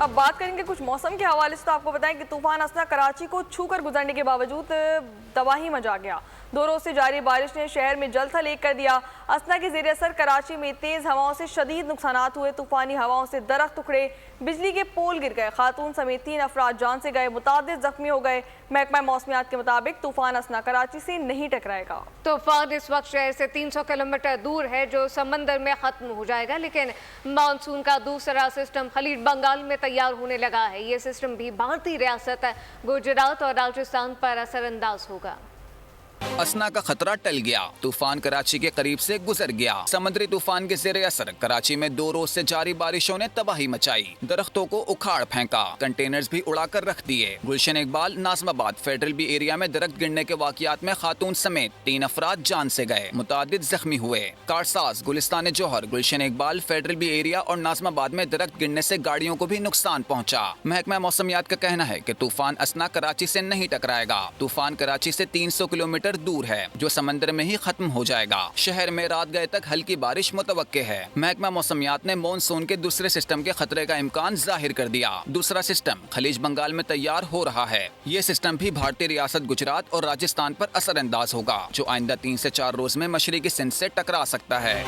اب بات کریں گے کچھ موسم کے حوالے سے، تو آپ کو بتائیں کہ طوفان اسنا کراچی کو چھو کر گزرنے کے باوجود تباہی مچا گیا۔ 2 روز سے جاری بارش نے شہر میں جل تھل ایک کر دیا۔ اسنا کے زیر اثر کراچی میں تیز ہواؤں سے شدید نقصانات ہوئے۔ طوفانی ہواؤں سے درخت ٹکڑے، بجلی کے پول گر گئے، خاتون سمیت 3 افراد جان سے گئے، متعدد زخمی ہو گئے۔ محکمہ موسمیات کے مطابق طوفان اسنا کراچی سے نہیں ٹکرائے گا۔ طوفان اس وقت شہر سے 300 کلومیٹر دور ہے جو سمندر میں ختم ہو جائے گا، لیکن مانسون کا دوسرا سسٹم خلیج بنگال میں تیار ہونے لگا ہے۔ یہ سسٹم بھی بھارتی ریاست گجرات اور راجستھان پر اثر انداز ہوگا۔ اسنا کا خطرہ ٹل گیا، طوفان کراچی کے قریب سے گزر گیا۔ سمندری طوفان کے زیر اثر کراچی میں 2 روز سے جاری بارشوں نے تباہی مچائی، درختوں کو اکھاڑ پھینکا، کنٹینرز بھی اڑا کر رکھ دیے۔ گلشن اقبال، ناظم آباد فیڈرل بی ایریا میں درخت گرنے کے واقعات میں خاتون سمیت 3 افراد جان سے گئے، متعدد زخمی ہوئے۔ کارساز، گلستان جوہر، Gulshan Iqbal federal be area اور ناظم آباد میں درخت گرنے سے گاڑیوں کو بھی نقصان پہنچا۔ محکمہ موسمیات کا کہنا ہے کہ طوفان اسنا کراچی سے نہیں ٹکرائے گا۔ طوفان کراچی سے 300 کلومیٹر دور ہے جو سمندر میں ہی ختم ہو جائے گا۔ شہر میں رات گئے تک ہلکی بارش متوقع ہے۔ محکمہ موسمیات نے مونسون کے دوسرے سسٹم کے خطرے کا امکان ظاہر کر دیا۔ دوسرا سسٹم خلیج بنگال میں تیار ہو رہا ہے۔ یہ سسٹم بھی بھارتی ریاست گجرات اور راجستھان پر اثر انداز ہوگا، جو آئندہ 3 سے 4 روز میں مشرقی سندھ سے ٹکرا سکتا ہے۔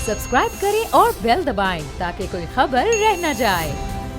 سبسکرائب کریں اور بیل دبائیں تاکہ کوئی خبر رہ نہ جائے۔